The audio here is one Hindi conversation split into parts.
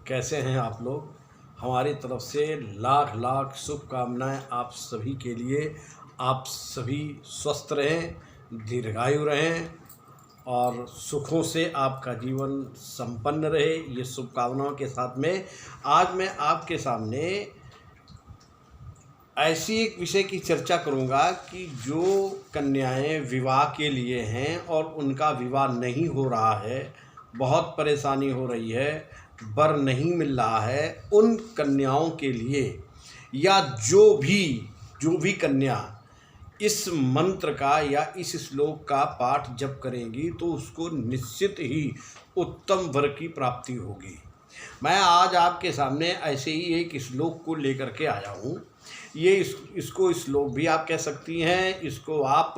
कैसे हैं आप लोग। हमारी तरफ से लाख लाख शुभकामनाएं आप सभी के लिए। आप सभी स्वस्थ रहें, दीर्घायु रहें और सुखों से आपका जीवन संपन्न रहे, ये शुभकामनाओं के साथ में आज मैं आपके सामने ऐसी एक विषय की चर्चा करूंगा कि जो कन्याएं विवाह के लिए हैं और उनका विवाह नहीं हो रहा है, बहुत परेशानी हो रही है, वर नहीं मिल रहा है, उन कन्याओं के लिए या जो भी कन्या इस मंत्र का या इस श्लोक का पाठ जप करेंगी तो उसको निश्चित ही उत्तम वर की प्राप्ति होगी। मैं आज आपके सामने ऐसे ही एक श्लोक को लेकर के आया हूँ। ये इसको श्लोक भी आप कह सकती हैं, इसको आप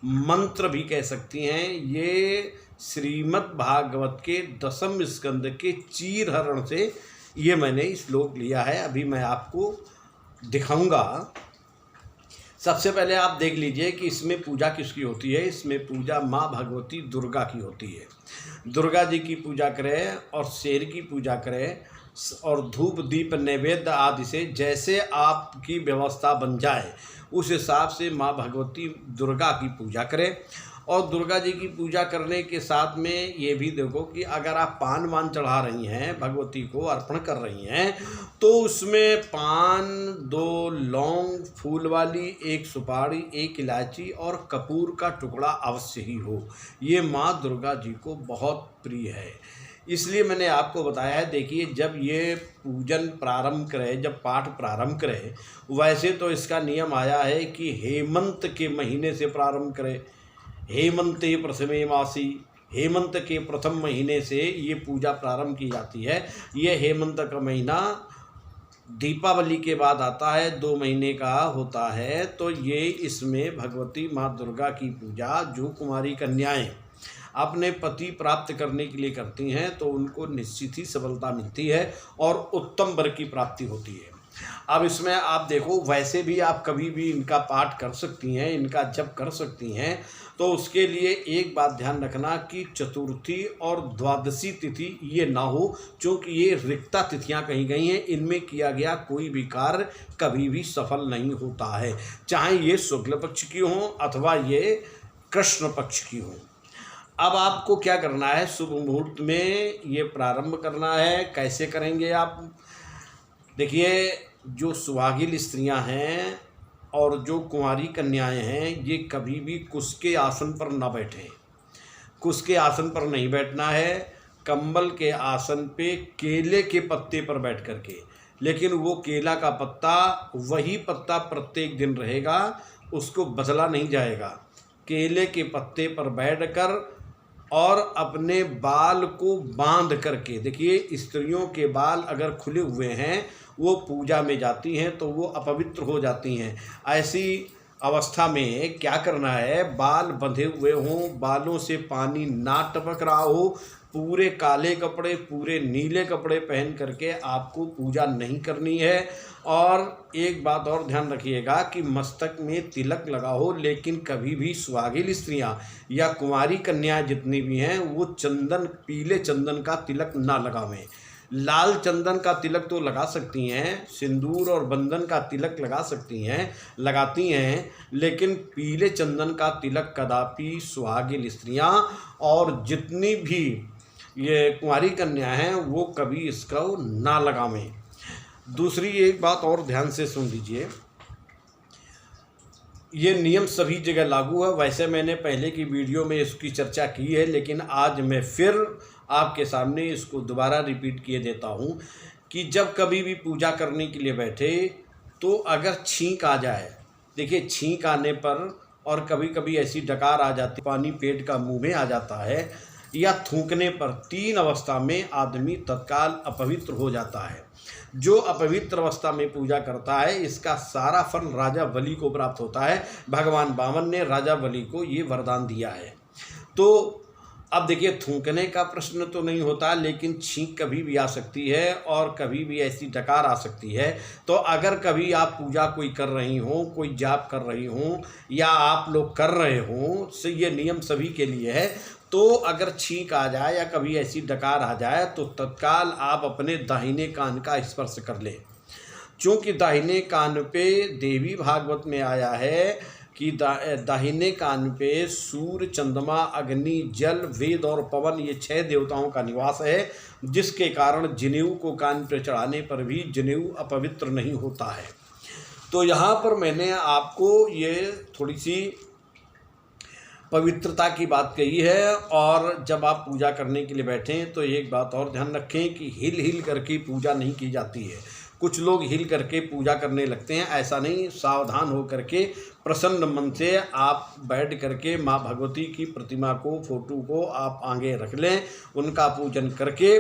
मंत्र भी कह सकती हैं। ये श्रीमद् भागवत के 10वें स्कंद के चीरहरण से ये मैंने श्लोक लिया है। अभी मैं आपको दिखाऊंगा। सबसे पहले आप देख लीजिए कि इसमें पूजा किसकी होती है। इसमें पूजा माँ भगवती दुर्गा की होती है। दुर्गा जी की पूजा करें और शेर की पूजा करें और धूप दीप नैवेद्य आदि से जैसे आपकी व्यवस्था बन जाए उस हिसाब से माँ भगवती दुर्गा की पूजा करें। और दुर्गा जी की पूजा करने के साथ में ये भी देखो कि अगर आप पान वान चढ़ा रही हैं, भगवती को अर्पण कर रही हैं, तो उसमें पान, 2 लौंग फूल वाली, 1 सुपारी, 1 इलायची और कपूर का टुकड़ा अवश्य ही हो। ये माँ दुर्गा जी को बहुत प्रिय है, इसलिए मैंने आपको बताया है। देखिए, जब ये पूजन प्रारंभ करें, जब पाठ प्रारंभ करें, वैसे तो इसका नियम आया है कि हेमंत के महीने से प्रारंभ करें। हेमंते प्रथमे मासी, हेमंत के प्रथम महीने से ये पूजा प्रारंभ की जाती है। ये हेमंत का महीना दीपावली के बाद आता है, 2 महीने का होता है। तो ये इसमें भगवती माँ दुर्गा की पूजा जो कुमारी कन्याएं अपने पति प्राप्त करने के लिए करती हैं तो उनको निश्चित ही सफलता मिलती है और उत्तम वर की प्राप्ति होती है। अब इसमें आप देखो, वैसे भी आप कभी भी इनका पाठ कर सकती हैं, इनका जप कर सकती हैं। तो उसके लिए एक बात ध्यान रखना कि चतुर्थी और द्वादशी तिथि ये ना हो, क्योंकि ये रिक्ता तिथियां कही गई हैं। इनमें किया गया कोई भी कार्य कभी भी सफल नहीं होता है, चाहे ये शुक्ल पक्ष की हो अथवा ये कृष्ण पक्ष की हो। अब आपको क्या करना है, शुभ मुहूर्त में ये प्रारंभ करना है। कैसे करेंगे आप? देखिए, जो सुहागिन स्त्रियां हैं और जो कुंवारी कन्याएं हैं, ये कभी भी कुश के आसन पर ना बैठें। कुश के आसन पर नहीं बैठना है, कंबल के आसन पे केले के पत्ते पर बैठ करके। लेकिन वो केला का पत्ता वही पत्ता प्रत्येक दिन रहेगा, उसको बदला नहीं जाएगा। केले के पत्ते पर बैठकर और अपने बाल को बांध करके, देखिए स्त्रियों के बाल अगर खुले हुए हैं वो पूजा में जाती हैं तो वो अपवित्र हो जाती हैं। ऐसी अवस्था में क्या करना है, बाल बंधे हुए हों, बालों से पानी ना टपक रहा हो, पूरे काले कपड़े, पूरे नीले कपड़े पहन करके आपको पूजा नहीं करनी है। और एक बात और ध्यान रखिएगा कि मस्तक में तिलक लगा हो, लेकिन कभी भी सुहागिन स्त्रियां या कुंवारी कन्याएं जितनी भी हैं वो चंदन, पीले चंदन का तिलक ना लगावें। लाल चंदन का तिलक तो लगा सकती हैं, सिंदूर और बंधन का तिलक लगा सकती हैं, लगाती हैं, लेकिन पीले चंदन का तिलक कदापि सुहागिन स्त्रियां और जितनी भी ये कुंवारी कन्या हैं वो कभी इसका ना लगावें। दूसरी एक बात और ध्यान से सुन लीजिए, ये नियम सभी जगह लागू है। वैसे मैंने पहले की वीडियो में इसकी चर्चा की है, लेकिन आज मैं फिर आपके सामने इसको दोबारा रिपीट किए देता हूँ कि जब कभी भी पूजा करने के लिए बैठे तो अगर छींक आ जाए, देखिए छींक आने पर और कभी कभी ऐसी डकार आ जाती, पानी पेट का मुंह में आ जाता है, या थूकने पर, 3 अवस्था में आदमी तत्काल अपवित्र हो जाता है। जो अपवित्र अवस्था में पूजा करता है इसका सारा फल राजा बलि को प्राप्त होता है। भगवान वामन ने राजा बलि को ये वरदान दिया है। तो अब देखिए, थूकने का प्रश्न तो नहीं होता, लेकिन छींक कभी भी आ सकती है और कभी भी ऐसी डकार आ सकती है। तो अगर कभी आप पूजा कोई कर रही हो, कोई जाप कर रही हो या आप लोग कर रहे हो, तो ये नियम सभी के लिए है। तो अगर छींक आ जाए या कभी ऐसी डकार आ जाए तो तत्काल आप अपने दाहिने कान का स्पर्श कर लें। चूँकि दाहिने कान पे देवी भागवत में आया है कि दाहिने कान पे सूर्य, चंद्रमा, अग्नि, जल, वेद और पवन ये 6 देवताओं का निवास है, जिसके कारण जनेऊ को कान पर चढ़ाने पर भी जनेऊ अपवित्र नहीं होता है। तो यहाँ पर मैंने आपको ये थोड़ी सी पवित्रता की बात कही है। और जब आप पूजा करने के लिए बैठें तो एक बात और ध्यान रखें कि हिल हिल करके पूजा नहीं की जाती है। कुछ लोग हिल करके पूजा करने लगते हैं, ऐसा नहीं। सावधान हो करके प्रसन्न मन से आप बैठ करके माँ भगवती की प्रतिमा को, फोटो को आप आगे रख लें, उनका पूजन करके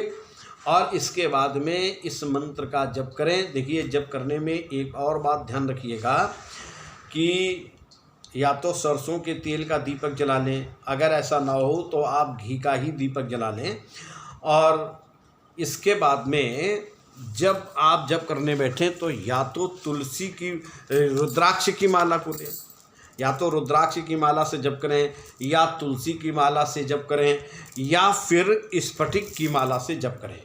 और इसके बाद में इस मंत्र का जप करें। देखिए, जप करने में एक और बात ध्यान रखिएगा कि या तो सरसों के तेल का दीपक जला लें, अगर ऐसा ना हो तो आप घी का ही दीपक जला लें। और इसके बाद में जब आप जप करने बैठें तो या तो तुलसी की, रुद्राक्ष की माला को लें, या तो रुद्राक्ष की माला से जप करें, या तुलसी की माला से जप करें, या फिर स्फटिक की माला से जप करें।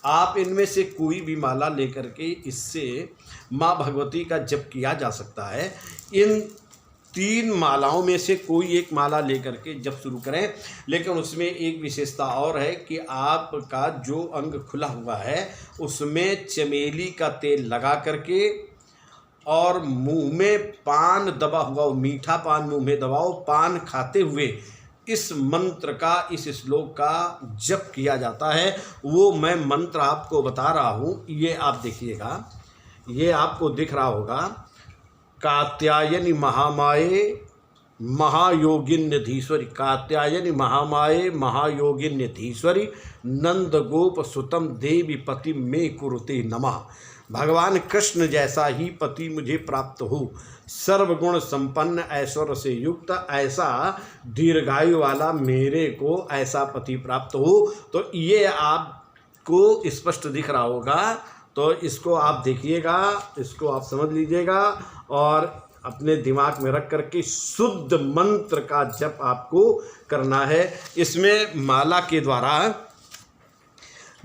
आप इनमें से कोई भी माला लेकर के इससे माँ भगवती का जप किया जा सकता है। इन 3 मालाओं में से कोई एक माला लेकर के जब शुरू करें, लेकिन उसमें एक विशेषता और है कि आपका जो अंग खुला हुआ है उसमें चमेली का तेल लगा करके और मुंह में पान दबा हुआ, मीठा पान मुंह में दबाओ, पान खाते हुए इस मंत्र का, इस श्लोक का जप किया जाता है। वो मैं मंत्र आपको बता रहा हूँ, ये आप देखिएगा, ये आपको दिख रहा होगा। कात्यायनी महामाये महायोगिन्यधीश्वरी, कात्यायनी महामाये महायोगिन्यधीश्वरी, नंद गोप सुतम देवी पति में कुरुते नमः। भगवान कृष्ण जैसा ही पति मुझे प्राप्त हो, सर्वगुण संपन्न ऐश्वर्य से युक्त, ऐसा दीर्घायु वाला मेरे को ऐसा पति प्राप्त हो। तो ये आपको स्पष्ट दिख रहा होगा, तो इसको आप देखिएगा, इसको आप समझ लीजिएगा और अपने दिमाग में रख करके शुद्ध मंत्र का जप आपको करना है। इसमें माला के द्वारा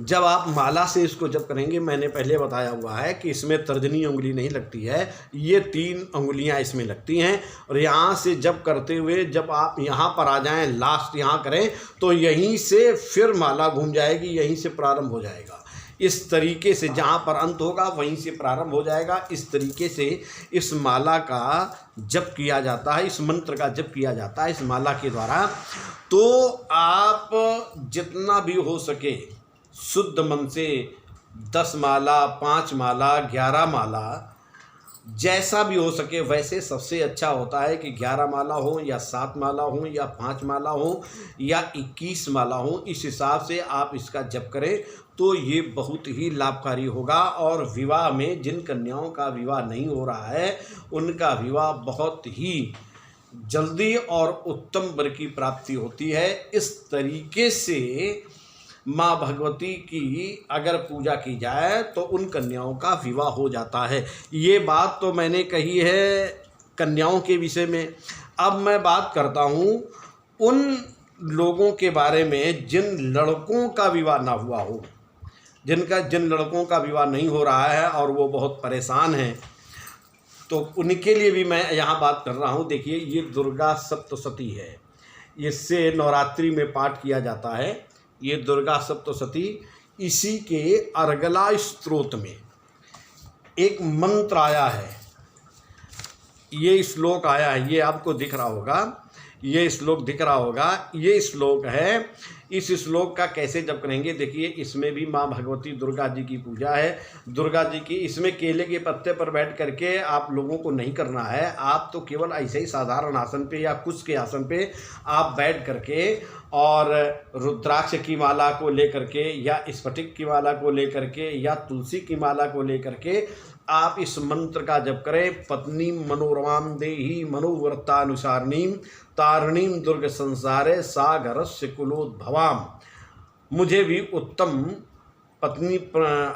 जब आप माला से इसको जप करेंगे, मैंने पहले बताया हुआ है कि इसमें तर्जनी उंगली नहीं लगती है, ये 3 उंगलियां इसमें लगती हैं। और यहाँ से जप करते हुए जब आप यहाँ पर आ जाएं, लास्ट यहाँ करें, तो यहीं से फिर माला घूम जाएगी, यहीं से प्रारंभ हो जाएगा। इस तरीके से जहाँ पर अंत होगा वहीं से प्रारंभ हो जाएगा। इस तरीके से इस माला का जप किया जाता है, इस मंत्र का जप किया जाता है इस माला के द्वारा। तो आप जितना भी हो सके शुद्ध मन से 10 माला, 5 माला, 11 माला, जैसा भी हो सके वैसे सबसे अच्छा होता है कि 11 माला हो या 7 माला हो या 5 माला हो या 21 माला हो। इस हिसाब से आप इसका जप करें तो ये बहुत ही लाभकारी होगा। और विवाह में जिन कन्याओं का विवाह नहीं हो रहा है उनका विवाह बहुत ही जल्दी और उत्तम वर की प्राप्ति होती है। इस तरीके से माँ भगवती की अगर पूजा की जाए तो उन कन्याओं का विवाह हो जाता है। ये बात तो मैंने कही है कन्याओं के विषय में। अब मैं बात करता हूँ उन लोगों के बारे में जिन लड़कों का विवाह ना हुआ हो, जिन लड़कों का विवाह नहीं हो रहा है और वो बहुत परेशान हैं, तो उनके लिए भी मैं यहाँ बात कर रहा हूँ। देखिए, ये दुर्गा सप्तशती है, इससे नवरात्रि में पाठ किया जाता है। ये दुर्गा सप्तशती, इसी के अर्गला स्तोत्र में एक मंत्र आया है, ये श्लोक आया है, ये आपको दिख रहा होगा, ये श्लोक दिख रहा होगा, ये श्लोक है। इस श्लोक का कैसे जप करेंगे, देखिए इसमें भी माँ भगवती दुर्गा जी की पूजा है। दुर्गा जी की, इसमें केले के पत्ते पर बैठ करके आप लोगों को नहीं करना है, आप तो केवल ऐसे ही साधारण आसन पे या कुश के आसन पे आप बैठ करके और रुद्राक्ष की माला को लेकर के या स्फटिक की माला को लेकर के या तुलसी की माला को लेकर के आप इस मंत्र का जप करें। पत्नी मनोरमां देहि मनोव्रतानुसारिणीं तारिणीं दुर्ग संसारे सागरस्य कुलोद्भवाम। मुझे भी उत्तम पत्नी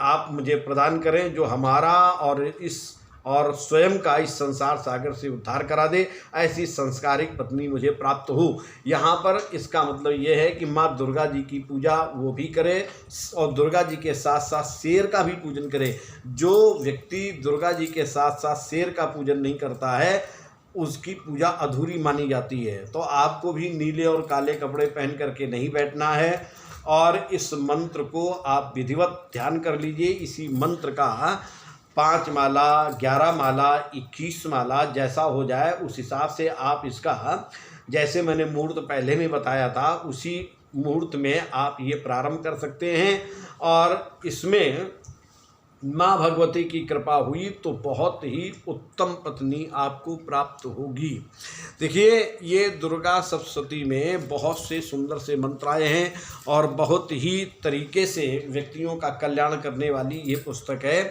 आप मुझे प्रदान करें जो हमारा और इस और स्वयं का इस संसार सागर से उद्धार करा दे, ऐसी संस्कारिक पत्नी मुझे प्राप्त हो। यहाँ पर इसका मतलब ये है कि माँ दुर्गा जी की पूजा वो भी करे और दुर्गा जी के साथ साथ शेर का भी पूजन करे। जो व्यक्ति दुर्गा जी के साथ साथ शेर का पूजन नहीं करता है उसकी पूजा अधूरी मानी जाती है। तो आपको भी नीले और काले कपड़े पहन करके नहीं बैठना है और इस मंत्र को आप विधिवत ध्यान कर लीजिए। इसी मंत्र का 5 माला, 11 माला, 21 माला जैसा हो जाए उस हिसाब से आप इसका, जैसे मैंने मुहूर्त पहले में बताया था उसी मुहूर्त में आप ये प्रारंभ कर सकते हैं। और इसमें माँ भगवती की कृपा हुई तो बहुत ही उत्तम पत्नी आपको प्राप्त होगी। देखिए, ये दुर्गा सप्तशती में बहुत से सुंदर से मंत्र आए हैं और बहुत ही तरीके से व्यक्तियों का कल्याण करने वाली ये पुस्तक है।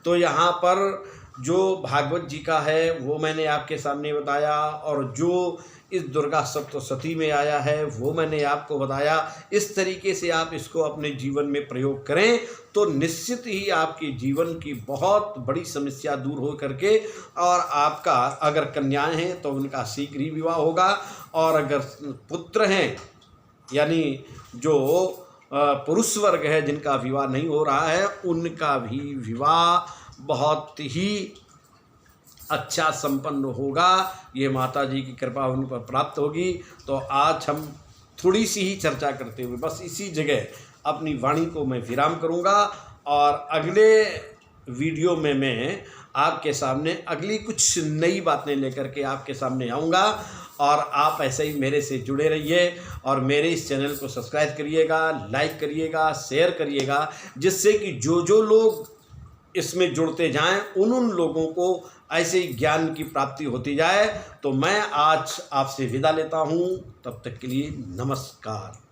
तो यहाँ पर जो भागवत जी का है वो मैंने आपके सामने बताया और जो इस दुर्गा सप्तशती में आया है वो मैंने आपको बताया। इस तरीके से आप इसको अपने जीवन में प्रयोग करें तो निश्चित ही आपके जीवन की बहुत बड़ी समस्या दूर हो करके और आपका, अगर कन्याएं हैं तो उनका शीघ्र ही विवाह होगा और अगर पुत्र हैं यानी जो पुरुष वर्ग है जिनका विवाह नहीं हो रहा है उनका भी विवाह बहुत ही अच्छा संपन्न होगा। ये माता जी की कृपा उन पर प्राप्त होगी। तो आज हम थोड़ी सी ही चर्चा करते हुए बस इसी जगह अपनी वाणी को मैं विराम करूंगा और अगले वीडियो में मैं आपके सामने अगली कुछ नई बातें लेकर के आपके सामने आऊँगा। और आप ऐसे ही मेरे से जुड़े रहिए और मेरे इस चैनल को सब्सक्राइब करिएगा, लाइक करिएगा, शेयर करिएगा, जिससे कि जो लोग इसमें जुड़ते जाएं उन लोगों को ऐसे ही ज्ञान की प्राप्ति होती जाए। तो मैं आज आपसे विदा लेता हूं, तब तक के लिए नमस्कार।